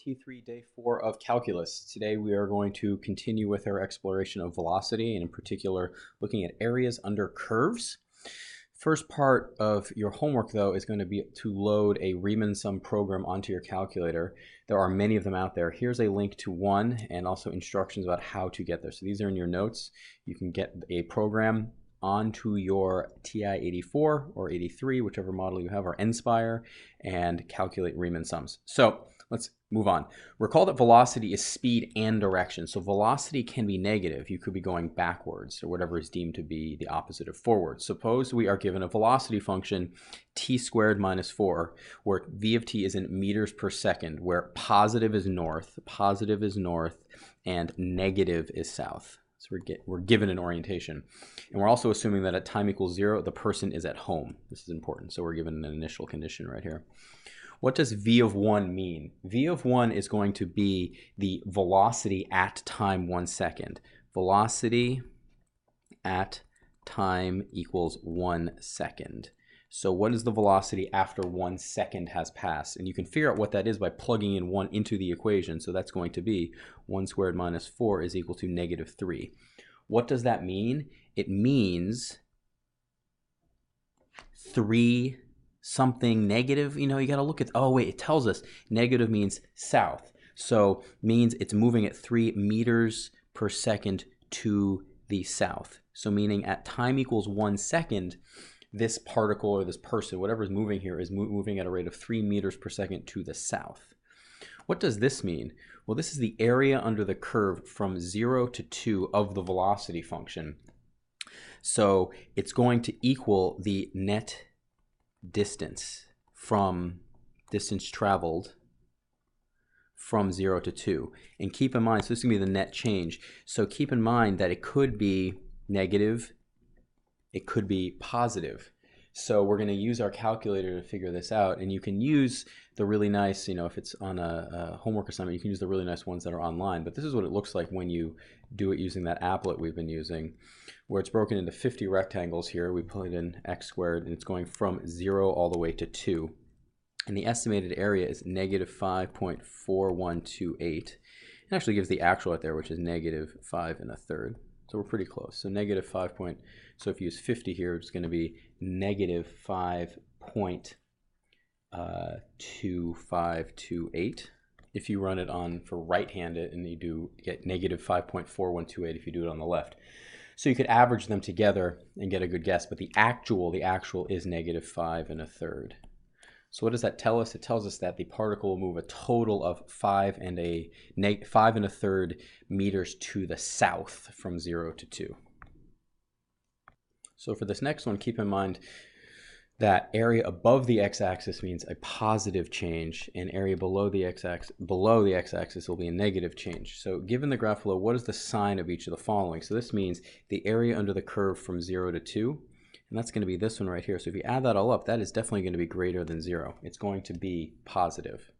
T3 Day 4 of Calculus. Today we are going to continue with our exploration of velocity, and in particular looking at areas under curves. First part of your homework though is going to be to load a Riemann sum program onto your calculator. There are many of them out there. Here's a link to one and also instructions about how to get there. So these are in your notes. You can get a program onto your TI-84 or 83, whichever model you have, or Nspire, and calculate Riemann sums. So let's move on. Recall that velocity is speed and direction. So velocity can be negative. You could be going backwards or whatever is deemed to be the opposite of forward. Suppose we are given a velocity function t squared minus 4, where v of t is in meters per second, where positive is north, and negative is south. So we're given an orientation. And we're also assuming that at time equals 0, the person is at home. This is important. So we're given an initial condition right here. What does v of 1 mean? V of 1 is going to be the velocity at time 1 second. Velocity at time equals 1 second. So what is the velocity after 1 second has passed? And you can figure out what that is by plugging in 1 into the equation. So that's going to be 1 squared minus 4 is equal to negative 3. What does that mean? It means 3 something negative. You know, you got to look at, oh wait, it tells us negative means south. So means it's moving at 3 meters per second to the south. So meaning at time equals 1 second, this particle or this person, whatever is moving here, is moving at a rate of 3 meters per second to the south. What does this mean? Well, this is the area under the curve from 0 to 2 of the velocity function. So it's going to equal the net distance from distance traveled from 0 to 2. And keep in mind, so this is going to be the net change. So keep in mind that it could be negative, it could be positive. So we're going to use our calculator to figure this out. And you can use the really nice, you know, if it's on a homework assignment, you can use the really nice ones that are online. But this is what it looks like when you do it using that applet we've been using, where it's broken into 50 rectangles here. We put in x squared, and it's going from 0 all the way to 2. And the estimated area is negative 5.4128. It actually gives the actual right there, which is negative 5 1/3. So we're pretty close. So negative 5 point, so if you use 50 here, it's going to be negative 5.2528. If you run it on for right-handed, and you do get negative 5.4128 if you do it on the left. So you could average them together and get a good guess, but the actual is negative 5 1/3. So what does that tell us? It tells us that the particle will move a total of 5 1/3 meters to the south from 0 to 2. So for this next one, keep in mind that area above the x-axis means a positive change, and area below the x-axis will be a negative change. So given the graph below, what is the sign of each of the following? So this means the area under the curve from 0 to 2. And that's going to be this one right here. So if you add that all up, that is definitely going to be greater than 0. It's going to be positive,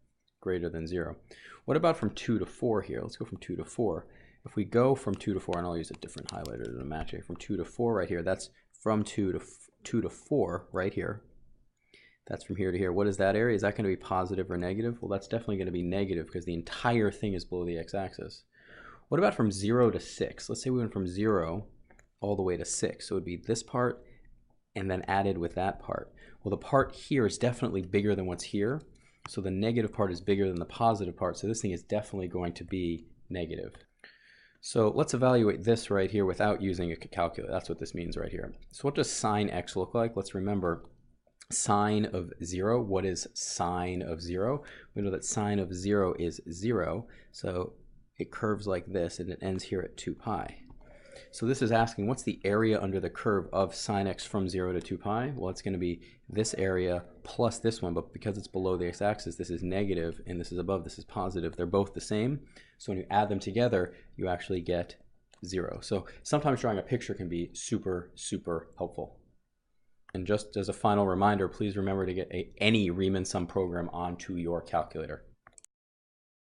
greater than 0. What about from 2 to 4 here? Let's go from 2 to 4. If we go from 2 to 4, and I'll use a different highlighter to match it, from 2 to 4 right here, that's from 2 to 4 right here. That's from here to here. What is that area? Is that going to be positive or negative? Well, that's definitely going to be negative because the entire thing is below the x-axis. What about from 0 to 6? Let's say we went from 0 all the way to 6. So it would be this part and then added with that part. Well, the part here is definitely bigger than what's here. So the negative part is bigger than the positive part. So this thing is definitely going to be negative. So let's evaluate this right here without using a calculator. That's what this means right here. So what does sine x look like? Let's remember sine of 0. What is sine of 0? We know that sine of 0 is 0. So it curves like this, and it ends here at 2 pi. So this is asking, what's the area under the curve of sine x from 0 to 2 pi? Well, it's going to be this area plus this one, but because it's below the x-axis, this is negative, and this is above, this is positive. They're both the same. So when you add them together, you actually get 0. So sometimes drawing a picture can be super, super helpful. And just as a final reminder, please remember to get any Riemann sum program onto your calculator.